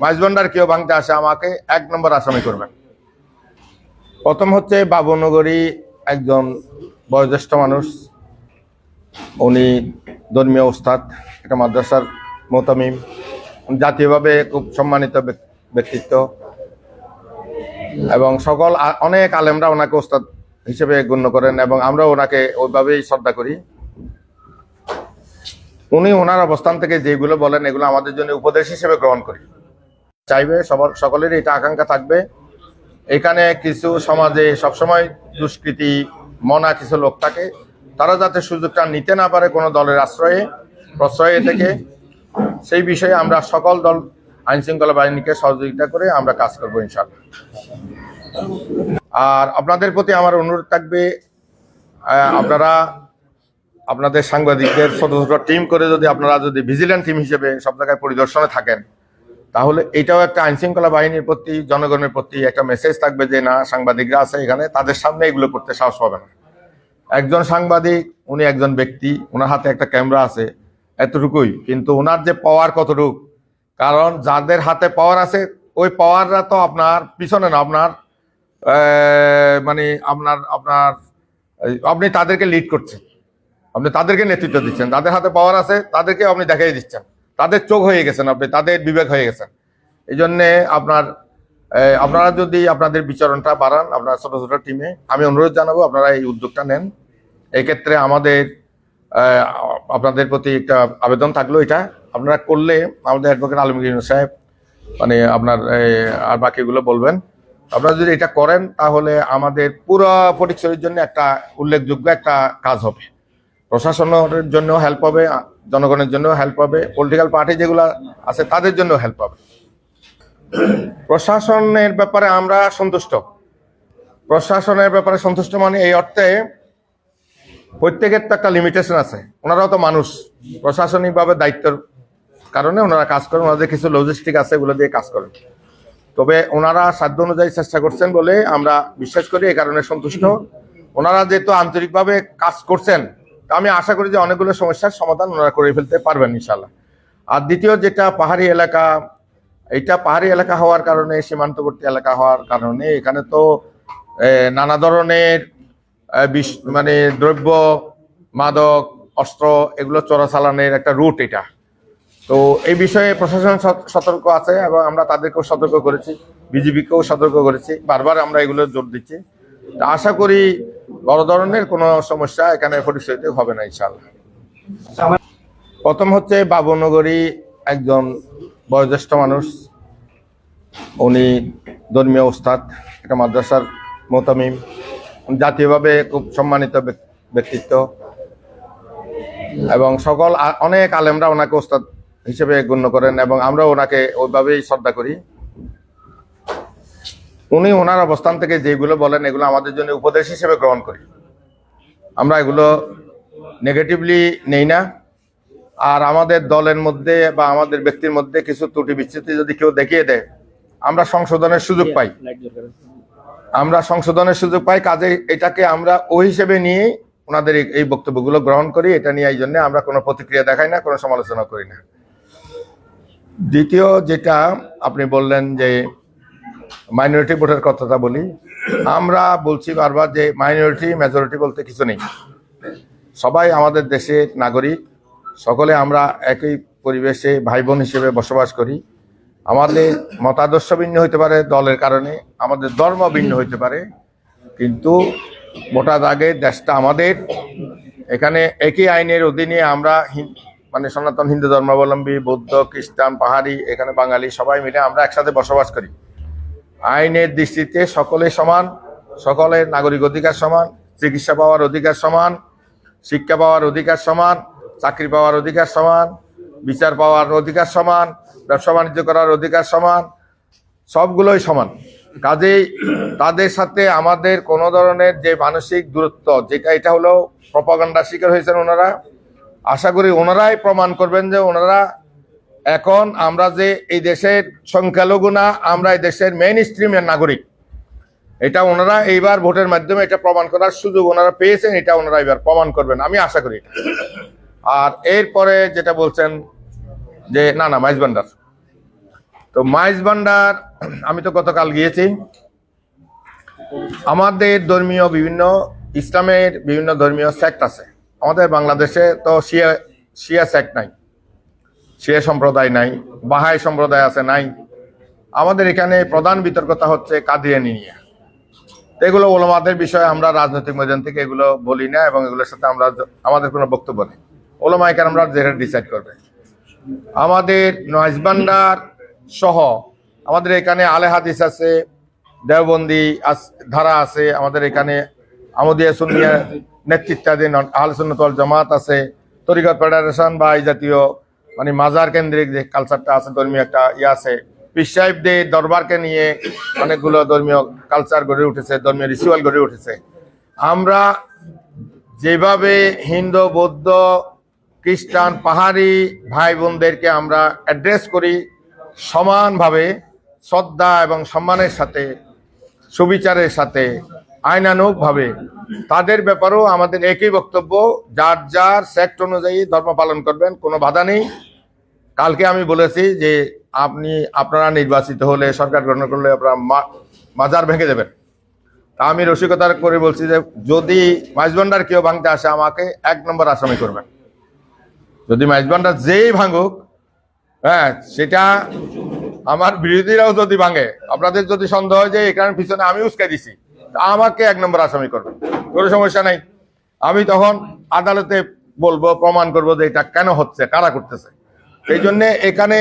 মাইজভান্ডার কেউ ভাঙতে আসে আমাকে 1 নম্বর আসামি করবেন। প্রথম হচ্ছে বাবুনগরী একজন বয়োজ্যেষ্ঠ মানুষ, উনি ধর্মীয় উস্তাদ, একটা মাদ্রাসার মোতামিম, জাতীয়ভাবে খুব সম্মানিত ব্যক্তিত্ব এবং সকল অনেক আলেমরা ওনাকে উস্তাদ হিসেবে গণ্য করেন এবং আমরা ওনাকে ওইভাবেই শ্রদ্ধা করি। উনি ওনার অবস্থান থেকে যেগুলো বলেন এগুলো আমাদের জন্য উপদেশ হিসেবে গ্রহণ করি। চাইবে সকলেরই এটা আকাঙ্ক্ষা থাকবে, এখানে কিছু সমাজে সবসময় দুষ্কৃতি মনা কিছু লোক থাকে, তারা যাতে সুযোগটা নিতে না পারে কোনো দলের প্রশ্রয়ে থেকে, সেই বিষয়ে আমরা সকল দল আইন শৃঙ্খলা বাহিনীকে সহযোগিতা করে আমরা কাজ করবো ইনশাআল্লাহ। আর আপনাদের প্রতি আমার অনুরোধ থাকবে, আপনারা আপনাদের সাংবাদিকদের ছোট ছোট টিম করে আপনারা যদি ভিজিল্যান্ট টিম হিসেবে সব জায়গায় পরিদর্শনে থাকেন, তাহলে এটাও একটা আইন শৃঙ্খলা বাহিনীর প্রতি, জনগণের প্রতি একটা মেসেজ থাকবে যে না, সাংবাদিকরা আছে এখানে, তাদের সামনে এগুলো করতে সাহস পাবে না। একজন সাংবাদিক, উনি একজন ব্যক্তি, ওনার হাতে একটা ক্যামেরা আছে, এতটুকুই, কিন্তু ওনার যে পাওয়ার কতটুকু, কারণ যাদের হাতে পাওয়ার আছে ওই পাওয়াররা তো আপনার পিছনে না, আপনার মানে আপনি তাদেরকে লিড করছেন, আপনি তাদেরকে নেতৃত্ব দিচ্ছেন, তাদের হাতে পাওয়ার আছে তাদেরকে আপনি দেখাই দিচ্ছেন, তাদের চোখ হয়ে গেছেন আপনি, তাদের বিবেক হয়ে গেছেন। এই জন্যে আপনারা যদি আপনাদের বিচরণটা বাড়ান আপনার ছোট ছোট টিমে, আমি অনুরোধ জানাবো আপনারা এই উদ্যোগটা নেন। এক্ষেত্রে আপনাদের প্রতি একটা আবেদন থাকলো, এটা আপনারা করলে আমাদের অ্যাডভোকেট আলমগীর সাহেব আপনার আর বাকিগুলো বলবেন, আপনারা যদি এটা করেন তাহলে আমাদের পুরো ফটিকছড়ির জন্য একটা উল্লেখযোগ্য একটা কাজ হবে, প্রশাসনের জন্য হেল্প হবে, জনগণের জন্য হেল্প হবে, পলিটিক্যাল পার্টি যেগুলো আছে তাদের জন্য হেল্প হবে। প্রশাসনের ব্যাপারে আমরা সন্তুষ্ট। প্রশাসনের ব্যাপারে সন্তুষ্ট মানে এই অর্থে, প্রত্যেকের তো একটা লিমিটেশন আছে, ওনারাও তো মানুষ, প্রশাসনিকভাবে দায়িত্বের কারণে ওনারা কাজ করেন, ওনাদের কিছু লজিস্টিক আছে, এগুলো দিয়ে কাজ করেন। তবে ওনারা সাধ্য অনুযায়ী চেষ্টা করছেন বলে আমরা বিশ্বাস করি, এই কারণে সন্তুষ্ট। ওনারা যেহেতু আন্তরিকভাবে কাজ করছেন, আমি আশা করি যে অনেকগুলো সমস্যার সমাধান ওনারা করে ফেলতে পারবেন ইনশাল্লাহ। আর দ্বিতীয় যেটা পাহাড়ি এলাকা, এটা পাহাড়ি এলাকা হওয়ার কারণে, সীমান্তবর্তী এলাকা হওয়ার কারণে এখানে তো নানা ধরনের দ্রব্য, মাদক, অস্ত্র এগুলো চোরাচালানের একটা রুট এটা। তো এই বিষয়ে প্রশাসন সতর্ক আছে এবং আমরা তাদেরকেও সতর্ক করেছি, বিজিবিকেও সতর্ক করেছি, বারবার আমরা এগুলো জোর দিচ্ছি। আশা করি বড় ধরনের কোনো সমস্যা এখানে ফটিকছড়িতে হবে না ইনশাআল্লাহ। প্রথম হচ্ছে বাবুনগরী একজন বয়োজ্যেষ্ঠ মানুষ, উনি ধর্মীয় উস্তাদ, একটা মাদ্রাসার মোতামিম, জাতীয়ভাবে খুব সম্মানিত ব্যক্তিত্ব এবং সকল অনেক আলেমরা ওনাকে উস্তাদ হিসেবে গণ্য করেন এবং আমরা ওনাকে ওইভাবেই শ্রদ্ধা করি। উনি ওনার অবস্থান থেকে যেগুলো বলেন এগুলো আমাদের জন্য উপদেশ হিসেবে গ্রহণ করি, আমরা এগুলো নেগেটিভলি নেই না। আর আমাদের দলের মধ্যে বা আমাদের ব্যক্তির মধ্যে কিছু ত্রুটি বিচ্যুতি যদি কেউ দেখিয়ে দেয়, আমরা সংশোধনের সুযোগ পাই, কাজে এটাকে আমরা ওই হিসেবে নিয়ে ওনাদের এই বক্তব্যগুলো গ্রহণ করি। এটা নিয়ে এই জন্য আমরা কোনো প্রতিক্রিয়া দেখাই না, কোনো সমালোচনা করি না। দ্বিতীয় যেটা আপনি বললেন যে মাইনরিটি ভোটের কথাটা বলি, আমরা বলছি বারবার যে মাইনরিটি মেজরিটি বলতে কিছু নেই, সবাই আমাদের দেশের নাগরিক, সকলে আমরা একই পরিবেশে ভাই বোন হিসেবে বসবাস করি। আমাদের মতাদর্শ ভিন্ন হইতে পারে দলের কারণে, আমাদের ধর্ম ভিন্ন হইতে পারে, কিন্তু ভোটার আগে দেশটা আমাদের। এখানে একই আইনের অধীনে আমরা সনাতন হিন্দু ধর্মাবলম্বী, বৌদ্ধ, খ্রিস্টান, পাহাড়ি, এখানে বাঙালি সবাই মিলে আমরা একসাথে বসবাস করি। আইনের দৃষ্টিতে সকলে সমান, সকলের নাগরিক অধিকার সমান, চিকিৎসা পাওয়ার অধিকার সমান, শিক্ষা পাওয়ার অধিকার সমান, চাকরি পাওয়ার অধিকার সমান, বিচার পাওয়ার অধিকার সমান, ব্যবসা বাণিজ্য করার অধিকার সমান, সবগুলোই সমান। কাজেই তাদের সাথে আমাদের কোনো ধরনের যে মানসিক দূরত্ব, যেটা এটা হলো প্রপাগান্ডার শিকার হয়েছেন ওনারা, আশা করি ওনারাই প্রমাণ করবেন যে ওনারা এখন আমরা যে এই দেশের সংখ্যালঘু না, আমরা এই দেশের মেইন স্ট্রিমের নাগরিক, এটা ওনারা এইবার ভোটের মাধ্যমে এটা প্রমাণ করার সুযোগ ওনারা পেয়েছেন, এটা ওনারা এবার প্রমাণ করবেন, আমি আশা করি। আর এরপরে যেটা বলছেন যে না মাইজভান্ডার, তো মাইজ ভান্ডার আমি তো গতকাল গিয়েছি। আমাদের ধর্মীয় বিভিন্ন ইসলামের বিভিন্ন ধর্মীয় সেক্ট আছে। আমাদের বাংলাদেশে তো শিয়া সেক্ট নাই, শিয়া সম্প্রদায় নাই, বাহাই সম্প্রদায় আছে নাই। আমাদের এখানে প্রধান বিতর্কতা হচ্ছে কাদিয়ানি নিয়ে। এগুলো ওলামাদের বিষয়ে আমরা রাজনৈতিক ময়দান থেকে এগুলো বলি না, এবং এগুলোর সাথে আমাদের কোনো বক্তব্য নেই। ওলামায়ে কেরামরা যেটা ডিসাইড করবে। আমাদের নয়েজ ভান্ডার সহ আমাদের এখানে আলে হাদিস আছে, দেওবন্দি ধারা আছে, আমাদের এখানে আমদিয়া সুন্নিয়া নেতৃত্বাধীন আহলে সুন্নাত ওয়াল জামাত আছে, তরিকত ফেডারেশন বা এই জাতীয় মানে মাজার কেন্দ্রিক যে কালচারটা আছে, ধর্মীয় একটা আছে। পীর সাহেবদের দরবারকে নিয়ে অনেকগুলো ধর্মীয় কালচার গড়ে উঠেছে, ধর্মীয় রিচুয়াল গড়ে উঠেছে। আমরা যেভাবে হিন্দু, বৌদ্ধ, খ্রিস্টান, পাহাড়ি ভাই বোনদেরকে আমরা অ্যাড্রেস করি সমানভাবে, শ্রদ্ধা এবং সম্মানের সাথে, সুবিচারের সাথে, আইনানুগভাবে, তাদের ব্যাপারেও আমাদের একই বক্তব্য। যার যার সেক্ট অনুযায়ী ধর্ম পালন করবেন, কোনো বাধা নেই। কালকে আমি বলেছি যে আপনারা নির্বাচিত হলে, সরকার গ্রহণ করলে আপনারা মাজার ভেঙে দেবেন। তা আমি রসিকতা করে বলছি যে যদি মাইজ ভান্ডার কেউ ভাঙতে আসে আমাকে 1 নম্বর আসামি করবেন। যদি মাইজ ভান্ডার যেই ভাঙুক, হ্যাঁ, সেটা আমার বিরোধীরাও যদি ভাঙে, আপনাদের যদি সন্দেহ হয় যে এখানে পিছনে আমি উস্কে দিছি, আমাকে 1 নম্বর আসামি করবেন, কোনো সমস্যা নাই। আমি তখন আদালতে বলবো, প্রমাণ করবো যে এটা কেন হচ্ছে, কারা করতেছে। এই জন্যে এখানে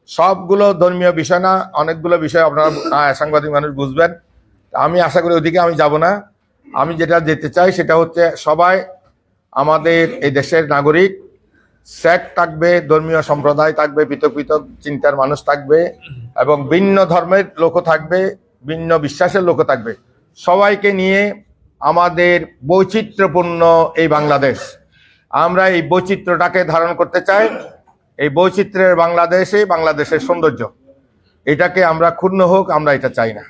সবগুলো ধর্মীয় বিষয় না, অনেকগুলো বিষয় আপনারা সাংবাদিক মানুষ বুঝবেন। আমি আশা করি ওদিকে আমি যাব না। আমি যেটা যেতে চাই সেটা হচ্ছে সবাই আমাদের এই দেশের নাগরিক, সেক্ট থাকবে, ধর্মীয় সম্প্রদায় থাকবে, পৃথক পৃথক চিন্তার মানুষ থাকবে, এবং ভিন্ন ধর্মের লোকও থাকবে, ভিন্ন বিশ্বাসের লোকও থাকবে। সবাইকে নিয়ে আমাদের বৈচিত্র্যপূর্ণ এই বাংলাদেশ, আমরা এই বৈচিত্র্যটাকে ধারণ করতে চাই। এই বৈচিত্র্যের বাংলাদেশে বাংলাদেশের সৌন্দর্য, এটাকে আমরা ক্ষুণ্ণ হোক, আমরা এটা চাই না।